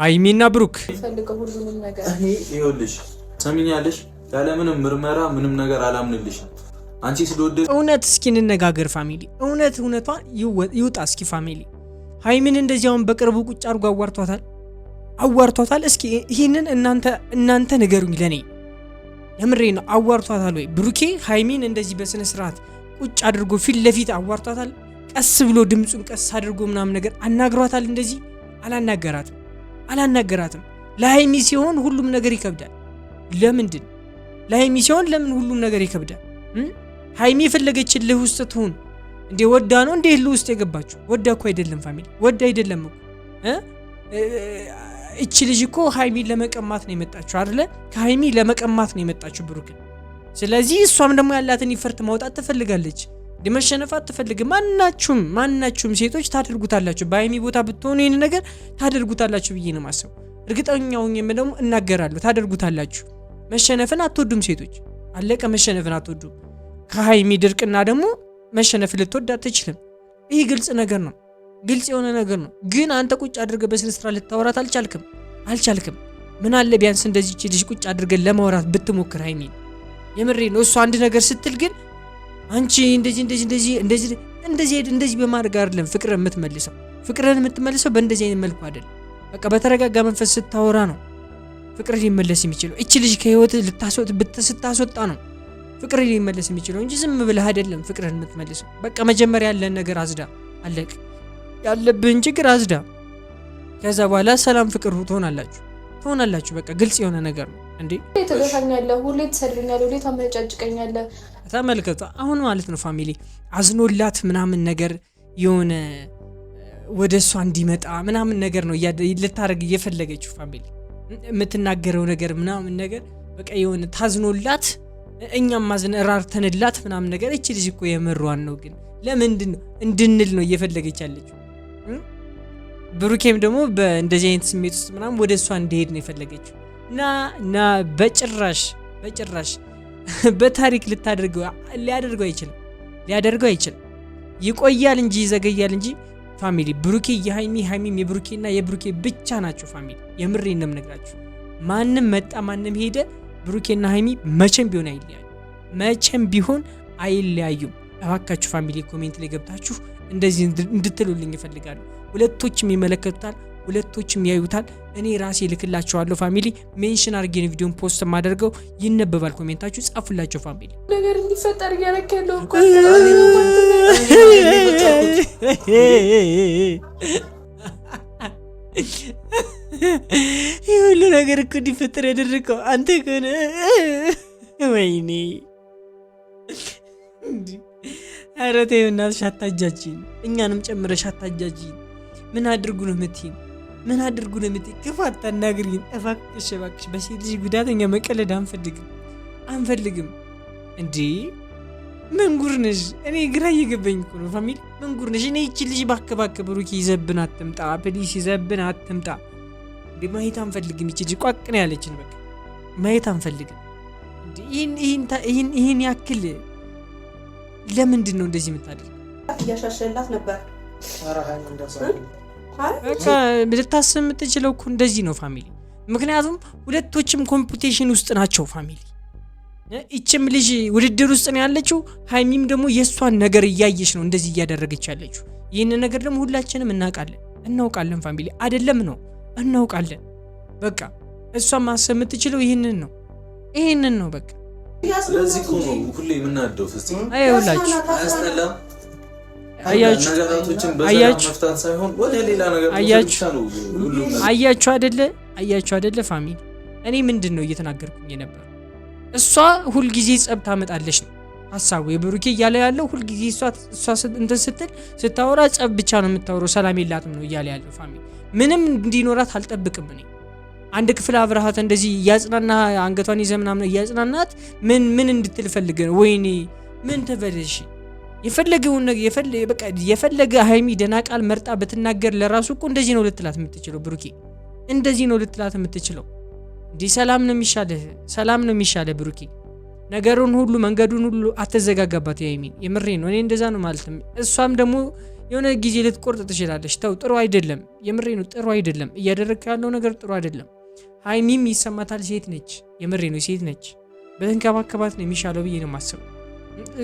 ሃይሚና ብሩክ ፈልገው ሁሉንም ነገር እኔ ይኸውልሽ ሰሚኛለሽ ያለ ምንም ምርመራ ምንም ነገር አላምንልሽም አንቺ ስለወደድሽ እውነት እስኪ እንነጋገር ፋሚሊ እውነቷ ይውጣ እስኪ ፋሚሊ ሃይሚን እንደዚያውን በቅርቡ ቁጭ አድርጎ አዋርቷታል እስኪ ይሄንን እናንተ ንገሩኝ ለኔ የምሬ ነው አዋርቷታል ወይ ብሩኬ ሃይሚን እንደዚህ በስነ ስርዓት ቁጭ አድርጎ ፊት ለፊት አዋርቷታል ቀስ ብሎ ድምጹን ቀስ አድርጎ ምናምን ነገር አናግሯታል እንደዚህ አላናገራትም ለሃይሚ ሲሆን ሁሉም ነገር ይከብዳል ለምንድን ለሃይሚ ሲሆን ለምን ሁሉም ነገር ይከብዳል ሃይሚ የፈለገችልህ ውስጥ ትሁን እንዴ ወዳ ነው እንዴ ህልው ውስጥ የገባችሁ ወዳ እኮ አይደለም ፋሚሊ ወዳ አይደለም እኮ እቺ ልጅ እኮ ሃይሚ ለመቀማት ነው የመጣችው አይደለ ከሃይሚ ለመቀማት ነው የመጣችው ብሩክ ስለዚህ እሷም ደግሞ ያላትን ይፈርት ማውጣት ትፈልጋለች ለመሸነፋት ትፈልግ ማናችሁም ሴቶች ታደርጉታላችሁ በሃይሚ ቦታ ብትሆኑ ይሄን ነገር ታደርጉታላችሁ ብዬ ነው ማሰብ እርግጠኛው ደግሞ እናገራለሁ ታደርጉታላችሁ መሸነፍን አትወዱም ሴቶች አለቀ መሸነፍን አትወዱም ከሃይሚ ድርቅና ደግሞ መሸነፍ ልትወድ አትችልም ይሄ ግልጽ ነገር ነው ግልጽ የሆነ ነገር ነው ግን አንተ ቁጭ አድርገህ በስነ ስርዓት ልታወራት አልቻልክም ምን አለ ቢያንስ እንደዚህ እቺ ልጅ ቁጭ አድርገህ ለማውራት ብትሞክር ሃይሚ የምሬ ነው እሷ አንድ ነገር ስትል ግን አንቺ እንደዚህ በማድረግ አይደለም ፍቅርን የምትመልሰው በእንደዚህ አይነት መልኩ አይደለም በቃ በተረጋጋ መንፈስ ስታወራ ነው ፍቅር ሊመለስ የሚችለው እቺ ልጅ ከህይወት ስታስወጣ ነው ፍቅር ሊመለስ የሚችለው እንጂ ዝም ብለህ አይደለም ፍቅርን የምትመልሰው በቃ መጀመሪያ ያለን ነገር አዝዳ አለቅ ያለብን ችግር አዝዳ ከዛ በኋላ ሰላም ፍቅር ትሆናላችሁ በቃ ግልጽ የሆነ ነገር ነው እንዴ ተገፋኛለህ ሁሌ ትሰድብኛለህ ሁሌ ታመጫጭቀኛለህ ተመልከቱ አሁን ማለት ነው ፋሚሊ አዝኖላት ምናምን ነገር የሆነ ወደሷ እንዲመጣ ምናምን ነገር ነው ልታረግ እየፈለገችው ፋሚሊ የምትናገረው ነገር ምናምን ነገር በቃ የሆነ ታዝኖላት እኛም ማዝነራርተንላት ምናምን ነገር እቺ ልጅ እኮ የመሯን ነው ግን ለምንድን ነው እንድንል ነው እየፈለገች ያለችው ብሩኬም ደግሞ በእንደዚህ አይነት ስሜት ውስጥ ምናምን ወደሷ እንዲሄድ ነው የፈለገችው እና በጭራሽ በታሪክ ሊያደርገው አይችልም ይቆያል እንጂ ይዘገያል እንጂ ፋሚሊ ብሩኬ የሃይሚም የብሩኬና የብሩኬ ብቻ ናቸው ፋሚሊ የምሬን ነው የምነግራችሁ ማንም መጣ ማንም ሄደ ብሩኬና ሃይሚ መቼም ቢሆን አይለያዩም እባካችሁ ፋሚሊ ኮሜንት ላይ ገብታችሁ እንደዚህ እንድትሉልኝ ይፈልጋሉ ሁለቶችም ይመለከቱታል ሁለቶችም ያዩታል እኔ ራሴ ልክላችኋለሁ ፋሚሊ ሜንሽን አድርጌ ቪዲዮን ፖስት ማደርገው ይነበባል ኮሜንታችሁ ጻፉላችሁ ፋሚሊ ነገር እንዲፈጠር ያረከለው እኮ ይሁሉ ነገር እኮ እንዲፈጠር ያደረገው አንተ ከሆነ ወይኔ ኧረ ተይው እናትሽ አታጃጂን እኛንም ጨምረሽ አታጃጂን ምን አድርጉ ነው የምትይኝ ክፋት አታናግሪን እባክሽ በሴት ልጅ ጉዳተኛ መቀለድ አንፈልግም እንዴ መንጉር ነሽ እኔ ግራ እየገባኝ እኮ ነው ፋሚሊ መንጉር ነሽ እኔ እቺ ልጅ ባከባከ ብሩክ ይዘብን አትምጣ ፕሊስ ይዘብን አትምጣ እንዴ ማየት አንፈልግም እቺ ልጅ ቋቅና ያለችን በቃ ማየት አንፈልግም እንዴ ይሄን ያክል ለምንድን ነው እንደዚህ የምታደርገው ያሻሸላት ነበር አራሃን እንደሰው በቃ ልታስብ የምትችለው እኮ እንደዚህ ነው ፋሚሊ ምክንያቱም ሁለቶችም ኮምፒቲሽን ውስጥ ናቸው ፋሚሊ እቺም ልጅ ውድድር ውስጥ ነው ያለችው ሃይሚም ደግሞ የሷን ነገር እያየች ነው እንደዚህ እያደረገች ያለችው ይሄን ነገር ደግሞ ሁላችንም እናውቃለን ፋሚሊ አይደለም ነው እናውቃለን በቃ እሷ ማሰብ የምትችለው ይሄንን ነው በቃ ስለዚህ እኮ ነው ሁሌ የምናደው ፍስቲ አይውላችሁ አያስጠላም አያችሁ መፍታት ሳይሆን ወደ ሌላ ነገር አያችሁ አይደለ ፋሚሊ እኔ ምንድነው እየተናገርኩኝ የነበር እሷ ሁሉ ጊዜ ጸብ ታመጣለች ነው ሐሳቡ የብሩኬ እያለ ያለው ሁሉ ጊዜ እሷ እንትን ስታወራ ጸብ ብቻ ነው የምታወራው ሰላም የላትም ነው እያለ ያለው ፋሚሊ ምንም እንዲኖራት አልጠብቅም እኔ አንድ ክፍል አብራሃት እንደዚህ ያጽናና አንገቷን ይዘምናም ያጽናናት ምን እንድትል ፈልገ ነው ወይኔ ምን ተበለሽ የፈለገውን ነገር የፈለገ ሃይሚ ደና ቃል መርጣ በትናገር ለራሱ እኮ እንደዚህ ነው ልትላት የምትችለው ብሩኬ እንደዚህ ነው ልትላት የምትችለው እንዴ ሰላም ነው የሚሻለ ብሩኬ ነገሩን ሁሉ መንገዱን ሁሉ አተዘጋጋባት ሃይሚ የምሬ ነው እኔ እንደዛ ነው ማለት እሷም ደግሞ የሆነ ጊዜ ልትቆርጥ ትችላለች። ተው፣ ጥሩ አይደለም። የምሬ ነው፣ ጥሩ አይደለም። እያደረግክ ያለው ነገር ጥሩ አይደለም። ሀይሚም ይሰማታል። ሴት ነች፣ የምሬ ነው፣ ሴት ነች። በትንከባከባት ነው የሚሻለው ብዬ ነው የማስበው።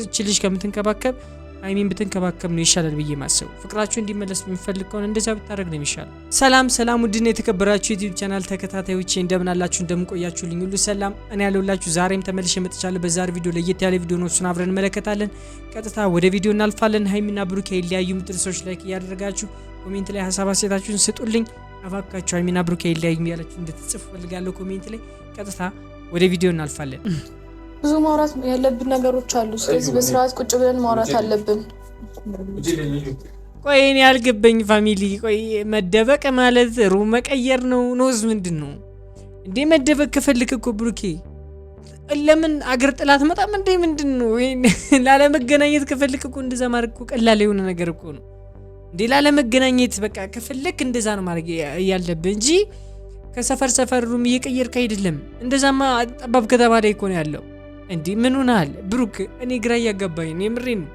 እቺ ልጅ ከምትንከባከብ ሀይሚን ብትንከባከብ ነው ይሻላል ብዬ ማስበው። ፍቅራችሁ እንዲመለስ የሚፈልግ ከሆነ እንደዛ ብታደርግ ነው የሚሻለው። ሰላም ሰላም፣ ውድና የተከበራችሁ ዩቲዩብ ቻናል ተከታታዮቼ እንደምን አላችሁ? እንደምን ቆያችሁልኝ? ሁሉ ሰላም፣ እኔ ያለሁላችሁ ዛሬም ተመልሼ መጥቻለሁ። በዛሬ ቪዲዮ ለየት ያለ ቪዲዮ ነው፣ እሱን አብረን እንመለከታለን። ቀጥታ ወደ ቪዲዮ እናልፋለን። ሀይሚና ብሩክ ይለያዩ የምትሉ ሰዎች ላይክ እያደረጋችሁ ኮሜንት ላይ ሀሳብ አስተያየታችሁን ስጡልኝ። እባካችሁ ሀይሚና ብሩክ ይለያዩ ያላችሁ እንድትጽፉ ፈልጋለሁ ኮሜንት ላይ። ቀጥታ ወደ ቪዲዮ እናልፋለን። ብዙ ማውራት ያለብን ነገሮች አሉ። ስለዚህ በስርዓት ቁጭ ብለን ማውራት አለብን። ቆይ እኔ ያልገባኝ ፋሚሊ፣ ቆይ መደበቅ ማለት ሩም መቀየር ነው ኖዝ ምንድን ነው እንዴ? መደበቅ ከፈልክ እኮ ብሩኬ ለምን አገር ጥላት መጣም እንዴ? ምንድን ነው ላለመገናኘት ከፈልክ እኮ እንደዛ ማድረግ እኮ ቀላል የሆነ ነገር እኮ ነው እንዴ? ላለመገናኘት በቃ ከፈልክ እንደዛ ነው ማድረግ ያለብህ እንጂ ከሰፈር ሰፈር ሩም እየቀየርክ አይደለም። እንደዛማ ጠባብ ከተባለ እኮ ነው ያለው እንዴ። ምን ሆነሃል ብሩክ? እኔ ግራ እያጋባኝ ነው የምሬን ነው።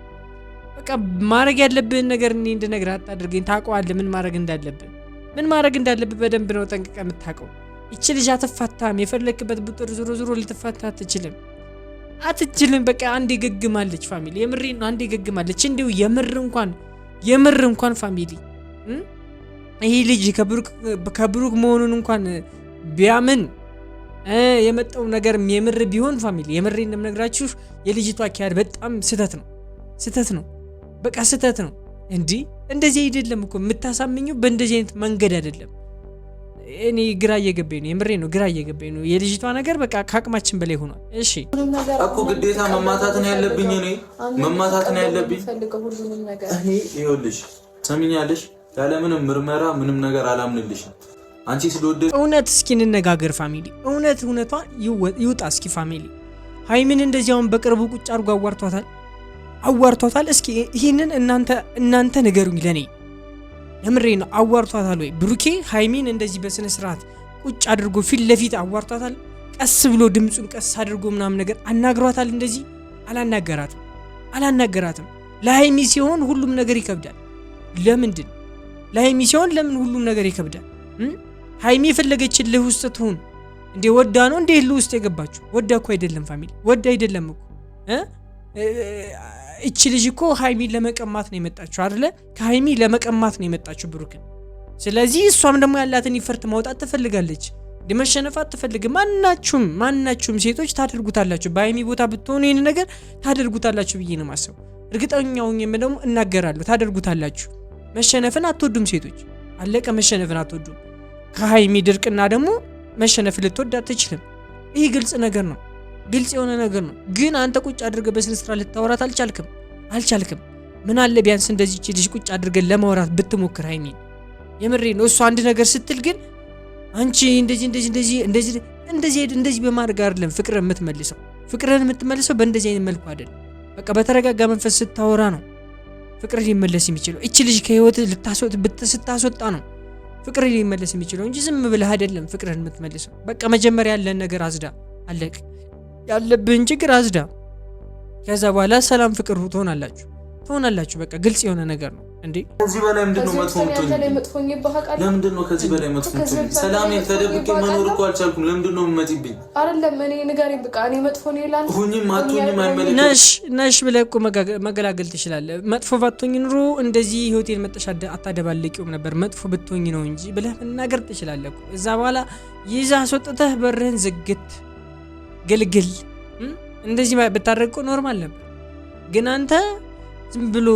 በቃ ማድረግ ያለብህን ነገር እኔ እንድነግርህ አታድርገኝ። ታውቀዋለህ ምን ማድረግ እንዳለብህ በደንብ ነው ጠንቅቀህ የምታውቀው። ይቺ ልጅ አትፋታም። የፈለክበት ብጥር ዞሮ ልትፋታ አትችልም። በቃ አንዴ ገግማለች ፋሚሊ፣ የምሬን ነው። አንዴ ገግማለች። እንዲሁ የምር እንኳን ፋሚሊ ይሄ ልጅ ከብሩክ መሆኑን እንኳን ቢያምን የመጣው ነገር የምር ቢሆን ፋሚሊ፣ የምሬን እንደምነግራችሁ የልጅቷ አካሄድ በጣም ስህተት ነው። በቃ ስህተት ነው። እንደዚህ አይደለም እኮ የምታሳምኘው፣ በእንደዚህ አይነት መንገድ አይደለም። እኔ ግራ እየገባኝ ነው፣ የምሬን ነው፣ ግራ እየገባኝ ነው። የልጅቷ ነገር በቃ ከአቅማችን በላይ ሆኗል። እሺ እኮ ግዴታ መማታት ነው ያለብኝ። እኔ ይኸውልሽ፣ ሰሚኛለሽ፣ ያለምንም ምርመራ ምንም ነገር አላምንልሽም። አንቺ ስለወደ እውነት እስኪ እንነጋገር ፋሚሊ፣ እውነቷ ይውጣ እስኪ ፋሚሊ። ሀይሚን እንደዚያውን በቅርቡ ቁጭ አድርጎ አዋርቷታል። እስኪ ይህንን እናንተ ንገሩኝ ለኔ፣ የምሬ ነው። አዋርቷታል ወይ ብሩኬ? ሀይሚን እንደዚህ በስነ ስርዓት ቁጭ አድርጎ ፊት ለፊት አዋርቷታል? ቀስ ብሎ ድምፁን ቀስ አድርጎ ምናምን ነገር አናግሯታል? እንደዚህ አላናገራትም። ለሀይሚ ሲሆን ሁሉም ነገር ይከብዳል። ለምንድን ለሀይሚ ሲሆን ለምን ሁሉም ነገር ይከብዳል? ሀይሚ የፈለገችን ልህ ውስጥ ትሁን እንዴ? ወዳ ነው እንዴ ልህ ውስጥ የገባችሁ? ወዳ እኮ አይደለም ፋሚሊ፣ ወዳ አይደለም እኮ እቺ ልጅ እኮ ሀይሚን ለመቀማት ነው የመጣችው አይደለ? ከሀይሚ ለመቀማት ነው የመጣችው ብሩክን። ስለዚህ እሷም ደግሞ ያላትን ይፈርት ማውጣት ትፈልጋለች። መሸነፍ አትፈልግም። ማናችሁም ሴቶች ታደርጉታላችሁ። በሀይሚ ቦታ ብትሆኑ ይህን ነገር ታደርጉታላችሁ ብዬ ነው ማሰብ። እርግጠኛው ደግሞ እናገራለሁ፣ ታደርጉታላችሁ። መሸነፍን አትወዱም ሴቶች፣ አለቀ። መሸነፍን አትወዱም። ከሀይሚ ድርቅና ደግሞ መሸነፍ ልትወድ አትችልም። ይህ ግልጽ ነገር ነው፣ ግልጽ የሆነ ነገር ነው። ግን አንተ ቁጭ አድርገህ በስነ ስርዓት ልታወራት አልቻልክም። ምን አለ ቢያንስ እንደዚህ እቺ ልጅ ቁጭ አድርገህ ለማውራት ብትሞክር ሀይሚ፣ የምሬ ነው። እሷ አንድ ነገር ስትል ግን አንቺ እንደዚህ በማድረግ አይደለም ፍቅርን የምትመልሰው በእንደዚህ አይነት መልኩ አይደለም። በቃ በተረጋጋ መንፈስ ስታወራ ነው ፍቅር ሊመለስ የሚችለው። እቺ ልጅ ከህይወት ስታስወጣ ነው ፍቅር ሊመለስ የሚችለው እንጂ ዝም ብለህ አይደለም ፍቅርን የምትመልሰው። በቃ መጀመሪያ ያለን ነገር አዝዳ፣ አለቅ። ያለብህን ችግር አዝዳ። ከዛ በኋላ ሰላም ፍቅር ትሆናላችሁ። በቃ ግልጽ የሆነ ነገር ነው እንዴ። ከዚህ በላይ ምንድነው መጥፎ ምትሆኝ? ለምንድነው ከዚህ በላይ መጥፎ ምትሆኝ? ሰላም ተደብቄ መኖር እኮ አልቻልኩም። ለምንድነው የምትመጪብኝ? አይደለም እኔ ንገሪኝ፣ በቃ እኔ መጥፎ ነው ይላል። ሁኚም አትሁኚም አይመለከትም። ነሽ ብለህ እኮ መገላገል ትችላለህ። መጥፎ ባትሆኝ ኑሮ እንደዚህ ህይወቴን መጠሻ አታደባለቂውም ነበር። መጥፎ ብትሆኝ ነው እንጂ ብለህ መናገር ትችላለህ እኮ። እዛ በኋላ ይዛ አስወጥተህ በርህን ዝግት ግልግል እንደዚህ ብታደርግ ኖርማል ነበር። ግን አንተ ዝም ብሎ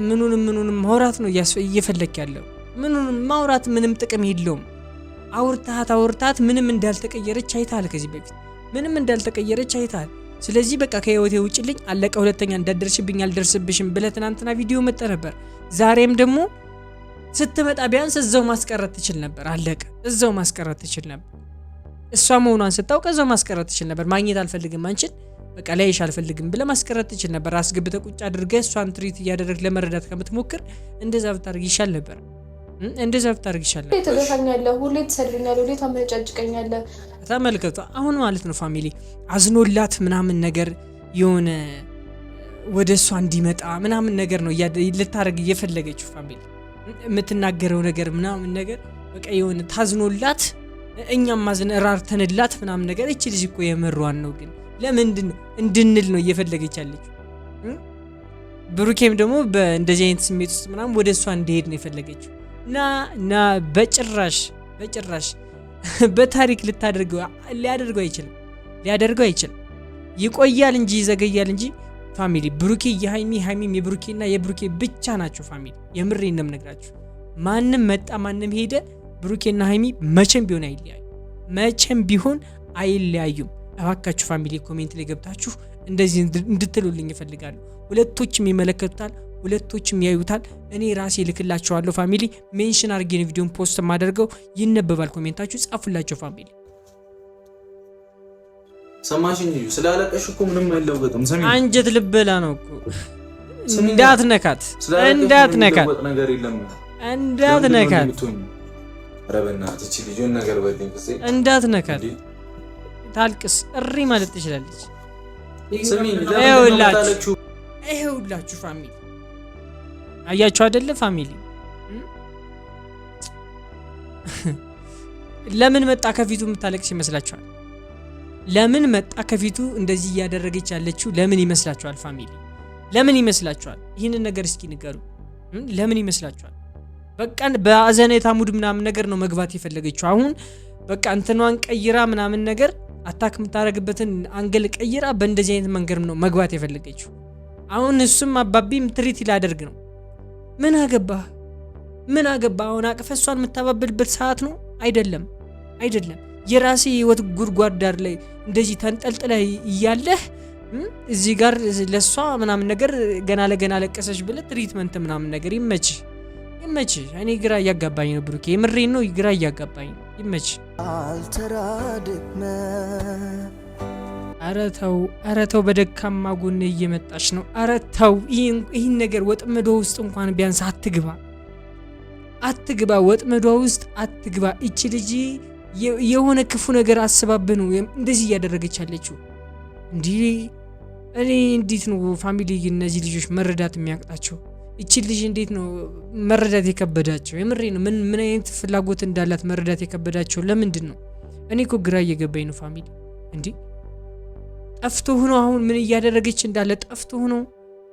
ምኑንም ማውራት ነው እየፈለክ ያለው። ምኑንም ማውራት ምንም ጥቅም የለውም። አውርታት ምንም እንዳልተቀየረች አይታል። ከዚህ በፊት ምንም እንዳልተቀየረች አይታል። ስለዚህ በቃ ከህይወቴ ውጭልኝ፣ አለቀ። ሁለተኛ እንዳደርሽብኝ አልደርስብሽም ብለህ ትናንትና ቪዲዮ መጣ ነበር። ዛሬም ደግሞ ስትመጣ ቢያንስ እዛው ማስቀረት ትችል ነበር። አለቀ። እዛው ማስቀረት ትችል ነበር። እሷ መሆኗን ስታውቅ እዛው ማስቀረት ትችል ነበር። ማግኘት አልፈልግም አንቺን፣ በቃ ላይሽ አልፈልግም ብለህ ማስቀረት ትችል ነበር። አስገብተህ ቁጭ አድርገህ እሷን ትሪት እያደረግህ ለመረዳት ከምትሞክር እንደዛ ብታደርግ ይሻል ነበር። ትገፋኛለህ፣ ሁሌ ትሰድብኛለህ፣ ሁሌ ታመነጫጭቀኛለህ። ተመልከቱ አሁን ማለት ነው ፋሚሊ አዝኖላት ምናምን ነገር የሆነ ወደሷ እንዲመጣ ምናምን ነገር ነው ልታረግ እየፈለገችው ፋሚሊ የምትናገረው ነገር ምናምን ነገር በቃ የሆነ ታዝኖላት እኛም ማዝነ ራርተንላት ምናምን ነገር እቺ ልጅ እኮ የመሯን ነው ግን ለምንድን ነው እንድንል ነው እየፈለገች ያለችው ብሩኬም ደግሞ በእንደዚህ አይነት ስሜት ውስጥ ምናምን ወደሷ እንዲሄድ ነው የፈለገችው እና በጭራሽ በታሪክ ሊያደርገው አይችልም ይቆያል እንጂ ይዘገያል እንጂ ፋሚሊ ብሩኬ የሃይሚም የብሩኬና የብሩኬ ብቻ ናቸው ፋሚሊ የምሬን ነው የምነግራችሁ ማንም መጣ ማንም ሄደ ብሩኬና ሃይሚ መቼም ቢሆን አይለያዩም እባካችሁ ፋሚሊ ኮሜንት ላይ ገብታችሁ እንደዚህ እንድትሉልኝ ይፈልጋሉ ሁለቶችም ይመለከቱታል ሁለቶችም ያዩታል እኔ ራሴ ልክላችኋለሁ ፋሚሊ ሜንሽን አድርጌ ነው ቪዲዮን ፖስት ማደርገው ይነበባል ኮሜንታችሁ ጻፉላችሁ ፋሚሊ ሰማሽኝ ስላለቀሽ እኮ ምንም አይለወጥም ሰሚ አንጀት ልበላ ነው እኮ እንዳትነካት ነገር የለም እንዳትነካት ረበናት እቺ ልጅን ነገር ወልኝ ፍፄ እንዳትነካት ታልቅስ እሪ ማለት ትችላለች ሰሚ ይኸውላችሁ ፋሚሊ አያችሁ አይደለ ፋሚሊ ለምን መጣ ከፊቱ የምታለቅስ ይመስላችኋል ለምን መጣ ከፊቱ እንደዚህ ያደረገች ያለችው ለምን ይመስላችኋል ፋሚሊ ለምን ይመስላችኋል ይሄንን ነገር እስኪ ንገሩ ለምን ይመስላችኋል በቃ በአዘኔታ ሙድ ምናምን ነገር ነው መግባት የፈለገችው አሁን በቃ እንትኗን ቀይራ ምናምን ነገር አታክ የምታረግበትን አንገል ቀይራ በእንደዚህ አይነት መንገድ ነው መግባት የፈለገችው አሁን እሱም አባቢም ትሪት ይላደርግ ነው ምን አገባ አሁን አቅፈሷን የምታባብልበት ሰዓት ነው አይደለም የራሴ ህይወት ጉድጓድ ዳር ላይ እንደዚህ ተንጠልጥለ እያለህ እዚህ ጋር ለሷ ምናምን ነገር ገና ለገና ለቀሰሽ ብለ ትሪትመንት ምናምን ነገር ይመችህ እኔ ግራ እያጋባኝ ነው ብሩኬ የምሬን ነው ግራ እያጋባኝ ነው ይመችህ አረተው በደካማ ጎን እየመጣች ነው አረተው ይህን ነገር ወጥመዷ ውስጥ እንኳን ቢያንስ አትግባ ወጥመዷ ውስጥ አትግባ እቺ ልጅ የሆነ ክፉ ነገር አስባብህ ነው እንደዚህ እያደረገች ያለችው እኔ እንዴት ነው ፋሚሊ እነዚህ ልጆች መረዳት የሚያቅጣቸው እቺ ልጅ እንዴት ነው መረዳት የከበዳቸው የምሬ ነው ምን አይነት ፍላጎት እንዳላት መረዳት የከበዳቸው ለምንድን ነው እኔ እኮ ግራ እየገባኝ ነው ፋሚሊ ጠፍቶ ሆኖ አሁን ምን እያደረገች እንዳለ ጠፍቶ ሆኖ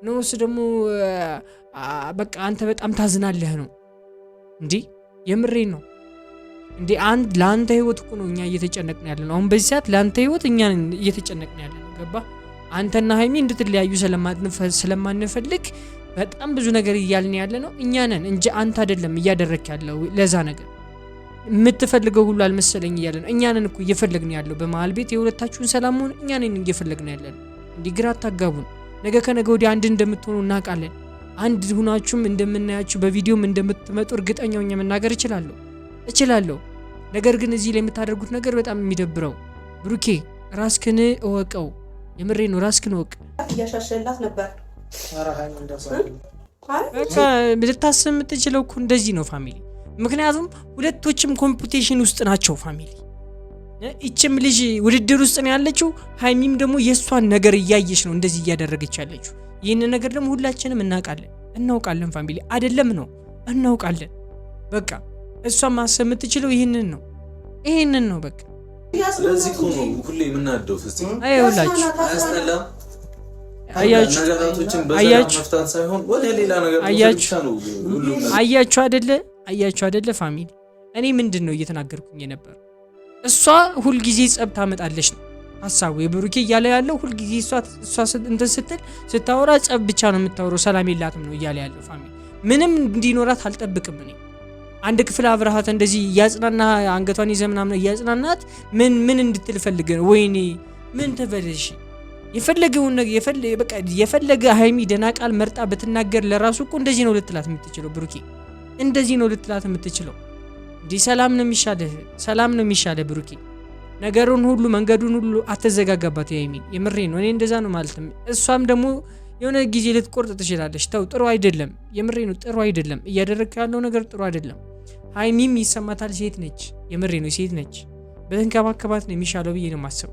ነውስ ደግሞ በቃ አንተ በጣም ታዝናለህ ነው የምሬ ነው አንድ ለአንተ ህይወት እኮ ነው እኛ እየተጨነቅን ያለነው አሁን በዚህ ሰዓት ለአንተ ህይወት እኛ እየተጨነቅን ያለነው ገባ አንተና ሃይሚ እንድትለያዩ ስለማንፈልግ በጣም ብዙ ነገር እያልን ያለነው እኛ ነን እንጂ አንተ አይደለም እያደረክ ያለው ለዛ ነገር የምትፈልገው ሁሉ አልመሰለኝ እያለን እኛ ነን እኮ እየፈለግን ያለው በመሃል ቤት የሁለታችሁን ሰላም ሆነ እኛ ነን እየፈለግን ያለነው ግራ አታጋቡን ነገ ከነገ ወዲያ አንድ እንደምትሆኑ እናውቃለን አንድ ሁናችሁም እንደምናያችሁ በቪዲዮም እንደምትመጡ እርግጠኛ ሆኜ መናገር እችላለሁ ነገር ግን እዚህ ላይ የምታደርጉት ነገር በጣም የሚደብረው ብሩኬ ራስክን እወቀው የምሬ ነው ራስክን እወቅ እያሻሸላት ነበር በቃ ልታስብ የምትችለው እኮ እንደዚህ ነው ፋሚሊ ምክንያቱም ሁለቶችም ኮምፒቲሽን ውስጥ ናቸው ፋሚሊ እቺም ልጅ ውድድር ውስጥ ነው ያለችው ሃይሚም ደግሞ የሷን ነገር እያየች ነው እንደዚህ እያደረገች ያለችው ይሄን ነገር ደግሞ ሁላችንም እናውቃለን ፋሚሊ አይደለም ነው እናውቃለን በቃ እሷ ማሰብ የምትችለው ይሄንን ነው በቃ ስለዚህ እኮ ነው ሁሌ የምናደው ፍጹም አይውላችሁ አያስጠላም ነገራቶችን መፍታት ሳይሆን ወደ ሌላ ነገር ብቻ ነው አያችሁ አይደለ ፋሚሊ እኔ ምንድነው እየተናገርኩኝ ነበር እሷ ሁሉ ጊዜ ጸብ ታመጣለች ነው ሐሳቡ የብሩኬ እያለ ያለው ሁሉ ጊዜ እሷ እንትን ስታወራ ጸብ ብቻ ነው የምታወራው ሰላም የላትም ነው እያለ ያለው ፋሚሊ ምንም እንዲኖራት አልጠብቅም እኔ አንድ ክፍል አብራሃት እንደዚህ ያጽናና አንገቷን ይዘምናም ነው ያጽናናት ምን እንድትል ፈልገ ነው ወይኔ ምን ተበለሽ የፈለገውን ነገር የፈለገ ሃይሚ ደና ቃል መርጣ በትናገር ለራሱ እኮ እንደዚህ ነው ልትላት የምትችለው ብሩኬ እንደዚህ ነው ልትላት የምትችለው ሰላም ነው የሚሻለ ብሩኬ ነገሩን ሁሉ መንገዱን ሁሉ አተዘጋጋባት ሃይሚ የምሬ ነው እኔ እንደዛ ነው ማለት እሷም ደግሞ የሆነ ጊዜ ልትቆርጥ ትችላለች ተው ጥሩ አይደለም የምሬ ነው ጥሩ አይደለም እያደረክ ያለው ነገር ጥሩ አይደለም ሃይሚም ይሰማታል ሴት ነች የምሬ ነው ሴት ነች በተንከባከባት ነው የሚሻለው ብዬ ነው ማሰብ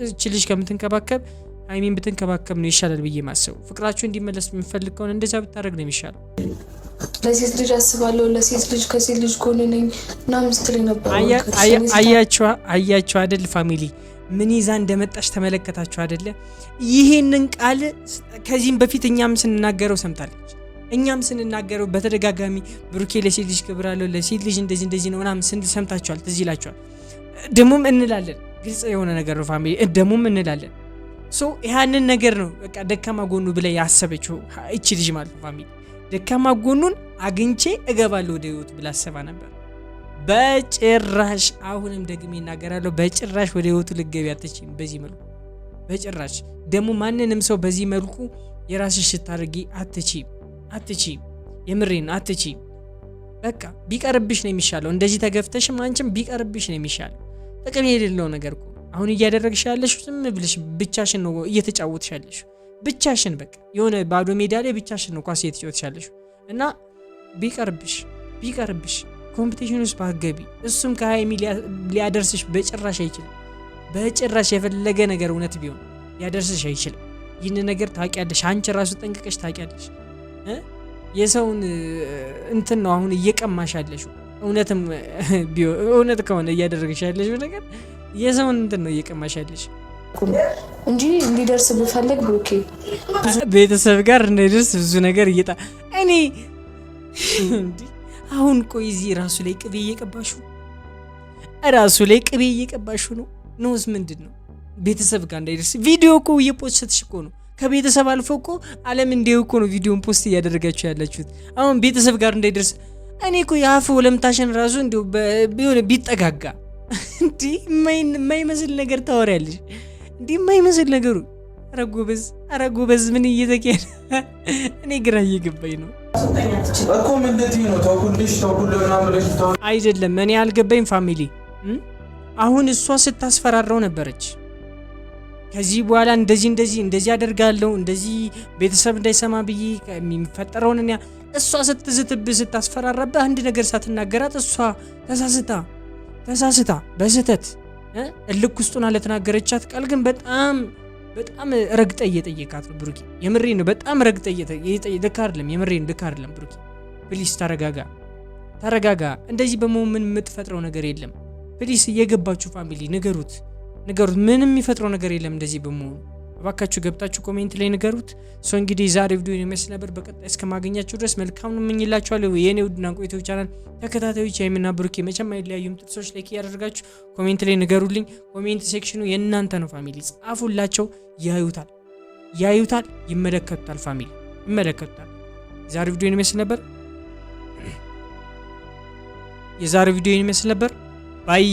እቺ ልጅ ከምትንከባከብ ሀይሚን ብትንከባከብ ነው ይሻላል ብዬ ማሰቡ። ፍቅራችሁ እንዲመለስ የምፈልግ ከሆነ እንደዛ ብታደርግ ነው የሚሻለው። ለሴት ልጅ አስባለሁ፣ ለሴት ልጅ ከሴት ልጅ ጎን ነኝ ምናምን ስትለኝ ነበር። አያችሁ አይደል ፋሚሊ ምን ይዛ እንደመጣች ተመለከታችሁ አይደለ? ይሄንን ቃል ከዚህም በፊት እኛም ስንናገረው ሰምታለች። እኛም ስንናገረው በተደጋጋሚ ብሩኬ ለሴት ልጅ ክብር አለው፣ ለሴት ልጅ እንደዚህ ነው ምናምን ሰምታችኋል፣ ትዝ ይላችኋል። ደሞም እንላለን፣ ግልጽ የሆነ ነገር ነው ፋሚሊ፣ ደሞም እንላለን። ሶ ያንን ነገር ነው በቃ ደካማ ጎኑ ብላ ያሰበችው እቺ ልጅ ማለት ነው ፋሚሊ። ደካማ ጎኑን አግኝቼ እገባለሁ ወደ ህይወቱ ብላ አሰባ ነበር። በጭራሽ አሁንም ደግሜ እናገራለሁ፣ በጭራሽ ወደ ህይወቱ ልገቢ አትችይም በዚህ መልኩ በጭራሽ። ደግሞ ማንንም ሰው በዚህ መልኩ የራስሽ ታርጊ አትችይም። የምሬን አትችይም። በቃ ቢቀርብሽ ነው የሚሻለው። እንደዚህ ተገፍተሽም አንቺም ቢቀርብሽ ነው የሚሻለው። ጥቅም የሌለው ነገር እኮ አሁን እያደረግሽ ያለሽ ዝም ብለሽ ብቻሽን ነው እየተጫወትሽ ያለሽ ብቻሽን። በቃ የሆነ ባዶ ሜዳ ላይ ብቻሽን ነው ኳስ እየተጫወትሽ ያለሽ እና ቢቀርብሽ ኮምፒቲሽን ውስጥ ባትገቢ እሱም ከሀይሚ ሊያደርስሽ በጭራሽ አይችልም። በጭራሽ የፈለገ ነገር እውነት ቢሆን ሊያደርስሽ አይችልም። ይህን ነገር ታውቂያለሽ፣ አንቺ ራሱ ጠንቅቀሽ ታውቂያለሽ። የሰውን እንትን ነው አሁን እየቀማሽ ያለሽው። እውነትም ቢሆን እውነት ከሆነ እያደረግሽ ያለሽው ነገር የሰውን እንትን ነው እየቀማሽ ያለሽ እንጂ እንዲደርስ ብፈልግ ብሩኬ ቤተሰብ ጋር እንዳይደርስ ብዙ ነገር እኔ አሁን ቆይ እዚህ ራሱ ላይ ቅቤ እየቀባሹ ነው ነውስ ምንድን ነው? ቤተሰብ ጋር እንዳይደርስ ቪዲዮ እኮ እየፖስትሽ እኮ ነው። ከቤተሰብ አልፎ እኮ ዓለም እንዲያው እኮ ነው ቪዲዮን ፖስት እያደረጋችሁ ያላችሁት። አሁን ቤተሰብ ጋር እንዳይደርስ እኔ እኮ የአፍ ወለምታሽን ራሱ እንዲሁ ቢሆን ቢጠጋጋ እንዲ የማይመስል ነገር ታወሪያለሽ። እንዲ የማይመስል ነገሩ ኧረ ጎበዝ ምን እየተካሄደ እኔ ግራ እየገባኝ ነው እኮ ምንድነው ነው ተውኩልሽ ምናምን አይደለም። እኔ አልገባኝ ፋሚሊ። አሁን እሷ ስታስፈራራው ነበረች። ከዚህ በኋላ እንደዚህ አደርጋለሁ እንደዚህ ቤተሰብ እንዳይሰማ ብዬ የሚፈጠረውን እሷ ስትዝትብህ ስታስፈራራብህ አንድ ነገር ሳትናገራት እሷ ተሳስታ በስህተት እልክ ውስጡን አለተናገረቻት ቃል ግን በጣም ረግጠ እየጠየቃት ነው ብሩኬ። የምሬን ነው። በጣም ረግጠ ልክ አይደለም። የምሬን ልክ አይደለም ብሩኬ። ፕሊስ ተረጋጋ። እንደዚህ በመሆን ምን የምትፈጥረው ነገር የለም። ፕሊስ እየገባችሁ ፋሚሊ ንገሩት። ምንም የሚፈጥረው ነገር የለም እንደዚህ በመሆኑ። እባካችሁ ገብታችሁ ኮሜንት ላይ ንገሩት። ሶ እንግዲህ ዛሬ ቪዲዮ ይመስል ነበር። በቀጣይ እስከማገኛችሁ ድረስ መልካም ነው እመኝላችኋለሁ። የኔ ውድና ቆይታው ቻናል ተከታታዮች ሃይሚና ብሩኬ መቼም አይለያዩም። ጥቅሶች ላይ ያደርጋችሁ ኮሜንት ላይ ንገሩልኝ። ኮሜንት ሴክሽኑ የእናንተ ነው ፋሚሊ። ጻፉላቸው፣ ያዩታል፣ ይመለከቱታል ፋሚሊ ይመለከቱታል። የዛሬ ቪዲዮ ይመስል ነበር። ባይ